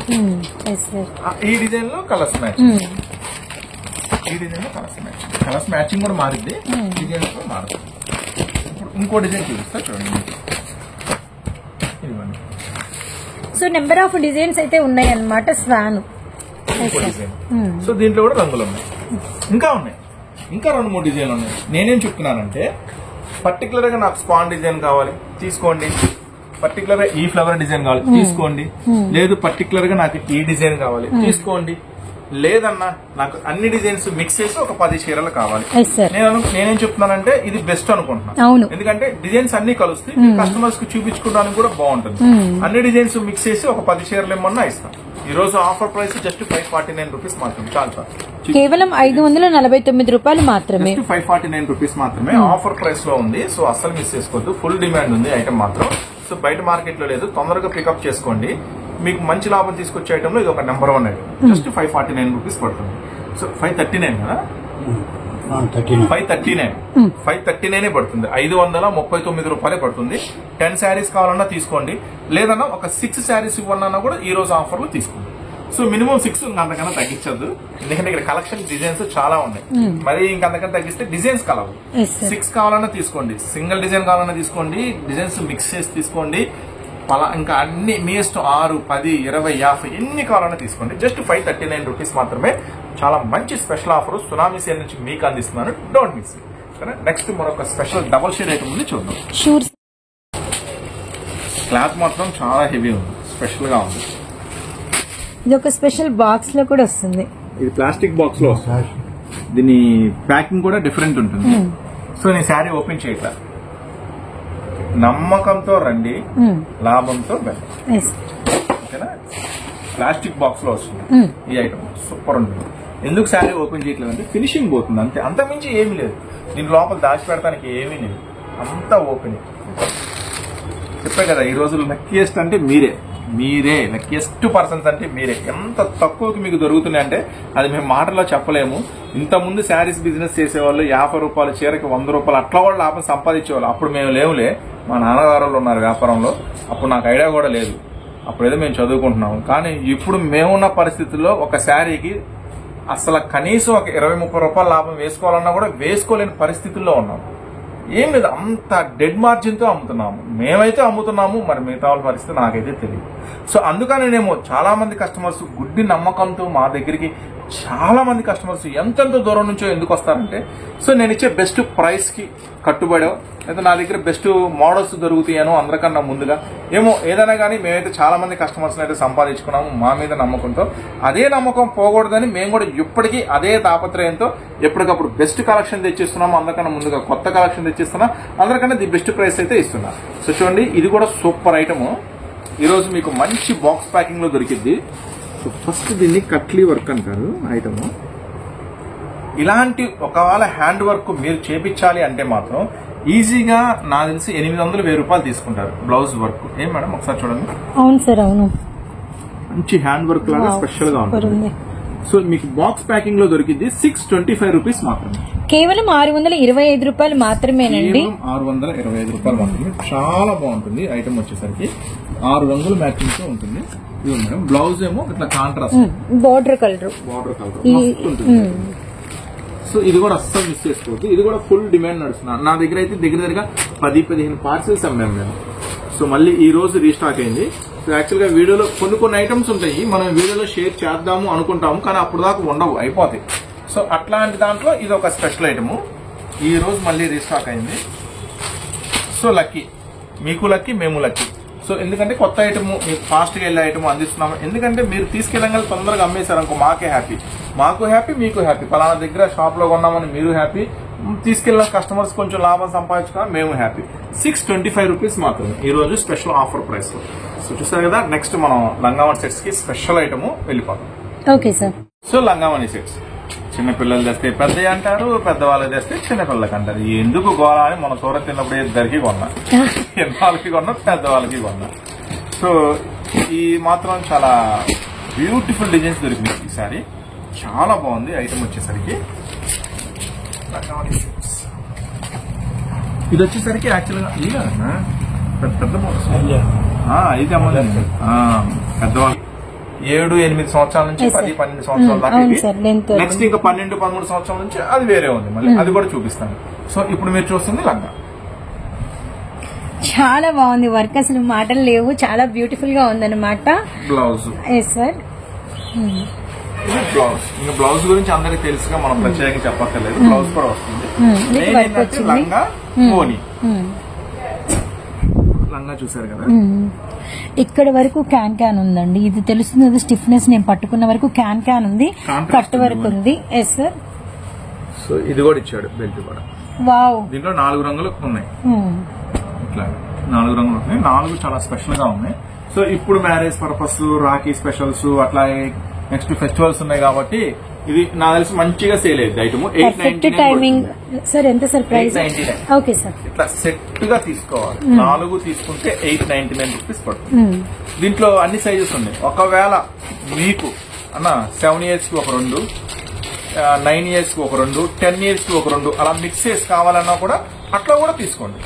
ఈ డిజైన్ లో కలర్స్ మ్యాచింగ్, ఈ డిజైన్ లో కలర్స్ మ్యాచింగ్. కలర్స్ మ్యాచింగ్ కూడా మారింది, డిజైన్స్ కూడా మారుతుంది. ఇప్పుడు ఇంకో డిజైన్ చూపిస్తా చూడండి. సో నెంబర్ ఆఫ్ డిజైన్స్ అయితే ఉన్నాయి అన్నమాట. Schwann design. సో దీంట్లో కూడా రంగులు ఉన్నాయి, ఇంకా ఉన్నాయి, ఇంకా 2-3 డిజైన్లు ఉన్నాయి. నేనేం చెప్తున్నానంటే పర్టికులర్ గా నాకు స్పాన్ డిజైన్ కావాలి తీసుకోండి, పర్టికులర్ గా ఈ ఫ్లవర్ డిజైన్ కావాలి తీసుకోండి, లేదు పర్టికులర్ గా నాకు ఈ డిజైన్ కావాలి తీసుకోండి, లేదన్నా నాకు అన్ని డిజైన్స్ మిక్స్ చేసి ఒక 10 చీరలు కావాలి. నేనేం చెప్తున్నానంటే ఇది బెస్ట్ అనుకుంటున్నాను, ఎందుకంటే డిజైన్స్ అన్ని కలుస్తాయి, కస్టమర్స్ కి చూపించుకోవడానికి కూడా బాగుంటుంది. అన్ని డిజైన్స్ మిక్స్ చేసి ఒక 10 చీరలు ఏమన్నా ఇస్తాం. ఈ రోజు ఆఫర్ ప్రైస్ జస్ట్ 549 రూపీస్ మాత్రమే, చాలు, కేవలం 549 రూపాయలు మాత్రమే, 549 రూపీస్ మాత్రమే ఆఫర్ ప్రైస్ లో ఉంది. సో అస్సలు మిస్ చేసుకోవద్దు, ఫుల్ డిమాండ్ ఉంది ఐటమ్ మాత్రం. సో బయట మార్కెట్ లో లేదు, తొందరగా పికప్ చేసుకోండి. మీకు మంచి లాభం తీసుకొచ్చే ఐటమ్ లో ఇది ఒక నెంబర్ 1 ఐటమ్. జస్ట్ 549 రూపీస్ పడుతుంది. సో 539 కదా, 539 పడుతుంది, 539 రూపాయలే పడుతుంది. 10 శారీస్ కావాలన్నా తీసుకోండి, లేదన్నా ఒక 6 శారీస్ ఇవ్వన్నా కూడా ఈ రోజు ఆఫర్ లో తీసుకోండి. సో మినిమం 6, అంతకన్నా తగ్గించద్దు, ఎందుకంటే ఇక్కడ కలెక్షన్ డిజైన్స్ చాలా ఉన్నాయి. మరి ఇంకంతకన్నా తగ్గిస్తే డిజైన్స్ కలవు. 6 కావాలన్నా తీసుకోండి, సింగిల్ డిజైన్ కావాలన్నా తీసుకోండి, డిజైన్స్ మిక్స్ చేసి తీసుకోండి, ఇంకా అన్ని మీ ఇష్టం. 6, 10, 20, 50 ఎన్ని కావాలన్నా తీసుకోండి. జస్ట్ 539 రూపీస్ మాత్రమే, చాలా మంచి స్పెషల్ ఆఫర్ సునామీ సేల్ నుంచి మీకు అందిస్తున్నాను. Don't miss. నెక్స్ట్ మరొక స్పెషల్ డబుల్ షేడ్ ఐటమ్ ఉంది, చూద్దాం. షూర్. క్లాత్ మాత్రం చాలా హెవీ ఉంది, స్పెషల్ గా ఉంది. ఇది ఒక స్పెషల్ బాక్స్ లో కూడా వస్తుంది. ఇది ప్లాస్టిక్ బాక్స్ లో వస్తుంది. దీని ప్యాకింగ్ కూడా డిఫరెంట్ ఉంటుంది. సో నేను శారీ ఓపెన్ చేయట్లా. నమ్మకంతో రండి, లాభంతో వెళ్ళండి. ఓకేనా? ప్లాస్టిక్ బాక్స్ లో వస్తుంది ఈ ఐటమ్. సూపర్ ఉంటుంది. ఎందుకు శారీ ఓపెన్ చేయట్లేదు అంటే ఫినిషింగ్ పోతుంది అంతే, అంతమించి ఏమీ లేదు. దీని లోపల దాచి పెడతానికి ఏమీ లేదు, అంతా ఓపెన్. చెప్పే కదా ఈ రోజు లక్కీయెస్ట్ అంటే మీరే లక్కీయెస్ట్ పర్సన్స్ అంటే మీరే. ఎంత తక్కువకి మీకు దొరుకుతున్నాయి అంటే అది మేము మాటల్లో చెప్పలేము. ఇంతకుముందు శారీస్ బిజినెస్ చేసేవాళ్ళు 50 రూపాయలు చీరకి 100 రూపాయలు అట్లా కూడా లాభం సంపాదించేవాళ్ళు. అప్పుడు మేము లేవులే, మా నాన్నగారు ఉన్నారు వ్యాపారంలో. అప్పుడు నాకు ఐడియా కూడా లేదు, అప్పుడేదో మేము చదువుకుంటున్నాము. కానీ ఇప్పుడు మేమున్న పరిస్థితుల్లో ఒక శారీకి అసలు కనీసం ఒక 20-30 రూపాయల లాభం వేసుకోవాలన్నా కూడా వేసుకోలేని పరిస్థితుల్లో ఉన్నాం. ఏం లేదు, అంత డెడ్ మార్జిన్ తో అమ్ముతున్నాము. మేమైతే అమ్ముతున్నాము, మరి మిగతా వాళ్ళ పరిస్థితి నాకైతే తెలియదు. సో అందుకనేమో చాలా మంది కస్టమర్స్ గుడ్డి నమ్మకంతో మా దగ్గరికి చాలా మంది కస్టమర్స్ ఎంతెంత దూరం నుంచో ఎందుకు వస్తారంటే, సో నేను ఇచ్చే బెస్ట్ ప్రైస్ కి కట్టుబడో లేదా నా దగ్గర బెస్ట్ మోడల్స్ దొరుకుతాయనో అందరికన్నా ముందుగా ఏమో ఏదైనా కానీ మేమైతే చాలా మంది కస్టమర్స్ అయితే సంపాదించుకున్నాము మా మీద నమ్మకంతో. అదే నమ్మకం పోకూడదని మేము కూడా ఇప్పటికీ అదే తాపత్రయంతో ఎప్పటికప్పుడు బెస్ట్ కలెక్షన్ తెచ్చిస్తున్నాము. అందరికన్నా ముందుగా కొత్త కలెక్షన్ తెచ్చిస్తున్నా, అందరికన్నా ది బెస్ట్ ప్రైస్ అయితే ఇస్తున్నా. సో చూడండి, ఇది కూడా సూపర్ ఐటమ్. ఈరోజు మీకు మంచి బాక్స్ ప్యాకింగ్ లో దొరికిద్ది. సో ఫస్ట్ దీన్ని కట్లీ వర్క్ అంటారు ఐటమ్. ఇలాంటి ఒకవేళ హ్యాండ్ వర్క్ మీరు చేపించాలి అంటే మాత్రం ఈజీగా నాకు తెలిసి 800-1000 రూపాయలు తీసుకుంటారు బ్లౌజ్ వర్క్. ఏం మేడం ఒకసారి చూడండి. అవును సార్, అవును. మంచి హ్యాండ్ వర్క్ లాగా స్పెషల్ గా ఉంటుంది. సో మీకు బాక్స్ ప్యాకింగ్ లో దొరికింది 625 రూపీస్ మాత్రమే, కేవలం 625 రూపాయలు మాత్రమేనండి. 625 రూపాయలు మాత్రమే. చాలా బాగుంటుంది ఐటమ్. వచ్చేసరికి 6 రంగుల మ్యాచింగ్ తో ఉంటుంది. ఇది మేడం బ్లౌజ్ ఏమో ఇట్లా కాంట్రాస్ట్ బోర్డర్ కలర్ ఉంటుంది. సో ఇది కూడా అస్సలు మిస్ చేసుకోవద్దు. ఇది కూడా ఫుల్ డిమాండ్ నడుస్తున్నా. నా దగ్గర అయితే దగ్గర 10-15 పార్సెల్స్ అమ్మాము మేము. సో మళ్ళీ ఈ రోజు రీస్టాక్ అయింది. సో యాక్చువల్ గా వీడియోలో కొన్ని ఐటమ్స్ ఉంటాయి, మనం వీడియోలో షేర్ చేద్దాము అనుకుంటాము, కానీ అప్పుడు దాకా ఉండవు, అయిపోతాయి. సో అట్లాంటి దాంట్లో ఇది ఒక స్పెషల్ ఐటమ్ ఈ రోజు మళ్ళీ రీస్టాక్ అయింది. సో లక్కీ, మీకు లక్కీ, మేము లక్కీ. సో ఎందుకంటే కొత్త ఐటమ్ మీకు ఫాస్ట్ గా వెళ్ళే ఐటమ్ అందిస్తున్నాము. ఎందుకంటే మీరు తీసుకెళ్ళగల తొందరగా అమ్మేశారు అనుకో మాకే హ్యాపీ, మాకు హ్యాపీ, మీకు హ్యాపీ. పలానా దగ్గర షాప్ లో కొన్నామని మీరు హ్యాపీ, తీసుకెళ్లిన కస్టమర్స్ కొంచెం లాభం సంపాదించుకున్నా మేము హ్యాపీ. 625 రూపీస్ మాత్రమే ఈ రోజు స్పెషల్ ఆఫర్ ప్రైస్. సో చూసారు కదా, నెక్స్ట్ మనం లంగావణి సెట్స్ కి స్పెషల్ ఐటమ్ వెళ్ళిపోతాం. Okay sir. సో లంగావణి సెట్స్ చిన్నపిల్లలు తెస్తే పెద్దవి అంటారు, పెద్దవాళ్ళు తెస్తే చిన్నపిల్లలకి అంటారు. ఎందుకు గోళ అని మన సూరత్ తిన్నప్పుడు ఇద్దరికి కొన్నా, చిన్నవాళ్ళకి కొన్నా, పెద్దవాళ్ళకి కొన్నా. సో ఈ మాత్రం చాలా బ్యూటిఫుల్ డిజైన్స్ దొరికింది ఈసారి. చాలా బాగుంది ఐటమ్. వచ్చేసరికి ఇది వచ్చేసరికి యాక్చువల్ గా పెద్ద బాక్స్ ఇది అమ్మలేదు. పెద్దవాళ్ళు 7-8 సంవత్సరాల నుంచి 10-12 సంవత్సరాల దాకా. నెక్స్ట్ ఇంకా 12-13 సంవత్సరాల నుంచి అది వేరే ఉంది, మళ్ళీ అది కూడా చూపిస్తాను. సో ఇప్పుడు మీరు చూస్తుంది లంగా. చాలా బాగుంది వర్క్, అసలు మాటలు లేవు, చాలా బ్యూటిఫుల్ గా ఉందన్నమాట. బ్లౌజ్ సార్, బ్లౌజ్ ఇంకా బ్లౌజ్ గురించి అందరికి తెలుసుగా, మనం ప్రత్యేకంగా చెప్పక్కర్లేదు. బ్లౌజ్ కూడా వస్తుంది. లంగా మోని లంగా చూసారు కదా. ఇక్కడ వరకు క్యాన్ ఉందండి, ఇది తెలుస్తుంది. స్టిఫ్నెస్ నేను పట్టుకున్న వరకు క్యాన్ ఉంది, కట్ వరకు ఉంది. Yes sir. సో ఇది కూడా ఇచ్చాడు బెల్ట్ కూడా. వావ్, దీంట్లో 4 రంగులు ఉన్నాయి. ఇట్లా 4 రంగులు ఉన్నాయి, 4 చాలా స్పెషల్ గా ఉన్నాయి. సో ఇప్పుడు మ్యారేజ్ పర్పస్, రాఖీ స్పెషల్స్, అట్లా నెక్స్ట్ ఫెస్టివల్స్ ఉన్నాయి కాబట్టి ఇది నాకు తెలిసి మంచిగా సేల్ అయ్యింది ఐటమ్. 899 సార్. ఎంత సార్ ప్రైస్? 899. Okay sir. ఇట్లా సెట్ గా తీసుకోవాలి. 4 తీసుకుంటే 899 రూపీస్ పడుతుంది. దీంట్లో అన్ని సైజెస్ ఉన్నాయి. ఒకవేళ మీకు అన్న 7 years కి ఒక 2, 9 years కి ఒక 2, 10 years కి ఒక 2 అలా మిక్స్ చేసి కావాలన్నా కూడా అట్లా కూడా తీసుకోండి.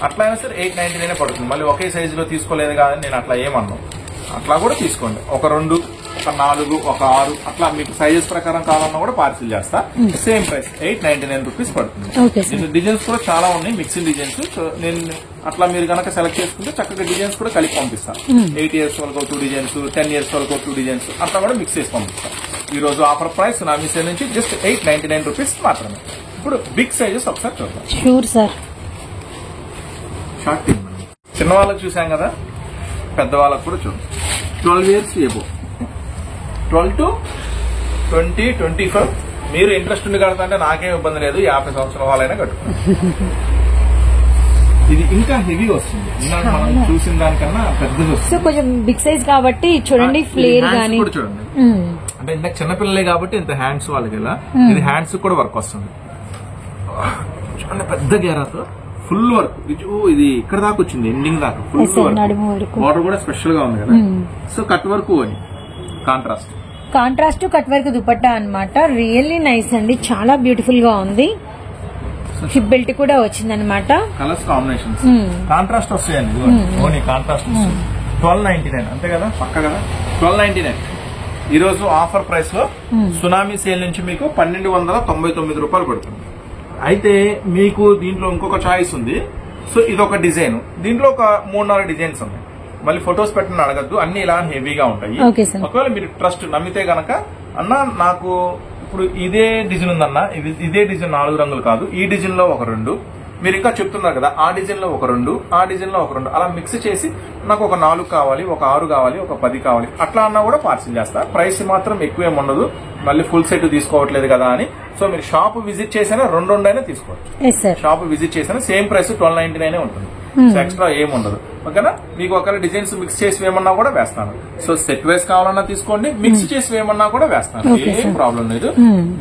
అట్లా అయినా సరే 899 పడుతుంది. మళ్ళీ ఒకే సైజులో తీసుకోలేదు కానీ నేను అట్లా ఏమన్నాను, అట్లా కూడా తీసుకోండి. ఒక 2, ఒక 4, ఒక 6 అట్లా మీకు సైజెస్ ప్రకారం కావాలన్నా కూడా పార్సిల్ చేస్తా. సేమ్ ప్రైస్ 899 రూపీస్ పడుతుంది. డిజైన్స్ కూడా చాలా ఉన్నాయి, మిక్సింగ్ డిజైన్స్. నేను అట్లా మీరు కనుక సెలెక్ట్ చేసుకుంటే చక్కగా డిజైన్స్ కూడా కలిపి పంపిస్తాను. 8 years వాళ్ళకు 2 డిజైన్స్, 10 years వాళ్ళకు 2 డిజైన్స్ అట్లా కూడా మిక్స్ చేసి పంపిస్తాను. ఈ రోజు ఆఫర్ ప్రైస్ సునామీ సేల్ నుంచి జస్ట్ 899 రూపీస్ మాత్రమే. ఇప్పుడు బిగ్ సైజెస్ ఒకసారి చూద్దాం. Sure sir. షార్ట్ చిన్న వాళ్ళకి చూసాం కదా, పెద్దవాళ్ళకి కూడా చూడండి. 12 years ఏబో, 12 to 20, 25. మీరు ఇంట్రెస్ట్ ఉండి కడతా అంటే నాకేం ఇబ్బంది లేదు, 50 సంవత్సరాల వాళ్ళైనా కట్టుకోండి. ఇది ఇంకా హెవీ వస్తుంది, మనం చూసిన దానికన్నా పెద్దది వస్తుంది. సో కొంచెం బిగ్ సైజ్ కాబట్టి చూడండి, ఫ్లేర్ గానీ చూడండి. అంటే ఇంత చిన్నపిల్లలే కాబట్టి ఇంత హ్యాండ్స్ వాళ్ళకి ఇలా, ఇది హ్యాండ్స్ కూడా వర్క్ వస్తుంది. చూడండి పెద్ద గేరాతో ఫుల్ వర్క్. ఇది ఇక్కడ దాకా వచ్చింది, ఎండింగ్ దాకా ఫుల్ వర్క్. బార్డర్ కూడా స్పెషల్ గా ఉంది కదా. సో కట్ వర్క్ అని కాంట్రాస్ట్ కట్ వర్క్ దుపట్టా అన్నమాట. రియల్లీ నైస్ అండి, చాలా బ్యూటిఫుల్ గా ఉంది. హిప్ బెల్ట్ కూడా వచ్చింది అనమాట. కలర్స్ కాంబినేషన్స్ కాంట్రాస్ట్ వస్తాయండి. ఓన్లీ కాంట్రాస్ట్ వస్తుంది. 1299 అంతే కదా, పక్క కదా. 1299 ఈ రోజు ఆఫర్ ప్రైస్ లో సునామీ సేల్ నుంచి మీకు 1299 రూపాయలు పడుతుంది. అయితే మీకు దీంట్లో ఇంకొక చాయిస్ ఉంది. సో ఇదొక డిజైన్, దీంట్లో ఒక 3-4 డిజైన్స్ ఉన్నాయి. మళ్ళీ ఫొటోస్ పెట్టని అడగద్దు, అన్ని ఇలా హెవీగా ఉంటాయి. ఒకవేళ మీరు ట్రస్ట్ నమ్మితే గనక, అన్న నాకు ఇప్పుడు ఇదే డిజైన్ ఉందన్న, ఇదే డిజైన్ 4 రంగులు కాదు, ఈ డిజైన్ లో ఒక 2, మీరు ఇంకా చెప్తున్నారు కదా ఆ డిజైన్ లో ఒక 2, ఆ డిజైన్ లో ఒక 2, అలా మిక్స్ చేసి నాకు ఒక 4 కావాలి, ఒక 6 కావాలి, ఒక 10 కావాలి, అట్లా అన్నా కూడా పార్సిల్ చేస్తా. ప్రైస్ మాత్రం ఎక్కువేం ఉండదు, మళ్ళీ ఫుల్ సెట్ తీసుకోవట్లేదు కదా అని. సో మీరు షాప్ విజిట్ చేసినా 2 అయినా తీసుకోవచ్చు. షాప్ విజిట్ చేసినా సేమ్ ప్రైస్ 1299 ఉంటుంది. సో ఎక్స్ట్రా ఏం ఉండదు. ఓకేనా, మీకు ఒకవేళ డిజైన్స్ మిక్స్ చేసి వేయమన్నా కూడా వేస్తాను. సో సెట్ వైస్ కావాలన్నా తీసుకోండి, మిక్స్ చేసి వేయమన్నా కూడా వేస్తాను, ఏం ప్రాబ్లం లేదు.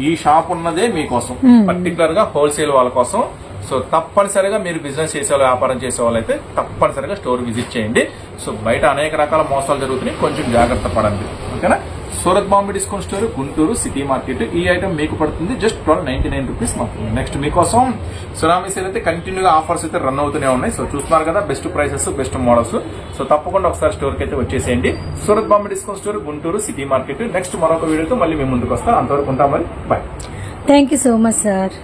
ఈ షాప్ ఉన్నదే మీకోసం, పర్టికులర్ గా హోల్సేల్ వాళ్ళ కోసం. సో తప్పనిసరిగా మీరు బిజినెస్ చేసేవాళ్ళు, వ్యాపారం చేసే వాళ్ళైతే తప్పనిసరిగా స్టోర్ విజిట్ చేయండి. సో బయట అనేక రకాల మోసాలు జరుగుతున్నాయి, కొంచెం జాగ్రత్త పడండి. ఓకేనా. Surat Bombay discount store, Guntur city market. ఈ ఐటమ్ మీకు పడుతుంది జస్ట్ 1299 రూపీస్ మాత్రమే. నెక్స్ట్ మీకోసం సునామీ సేల్ అయితే కంటిన్యూగా ఆఫర్స్ అయితే రన్ అవుతూనే ఉన్నాయి. సో చూస్తున్నారు కదా, best prices, best models. So తప్పకుండా ఒకసారి స్టోర్ కి అయితే వచ్చేసేయండి. Surat Bombay discount store, Guntur city market. Next మరొక వీడియోతో మళ్ళీ మీ ముందుకు వస్తా. అంతవరకు ఉంటాం, మరి bye. Thank you so much sir.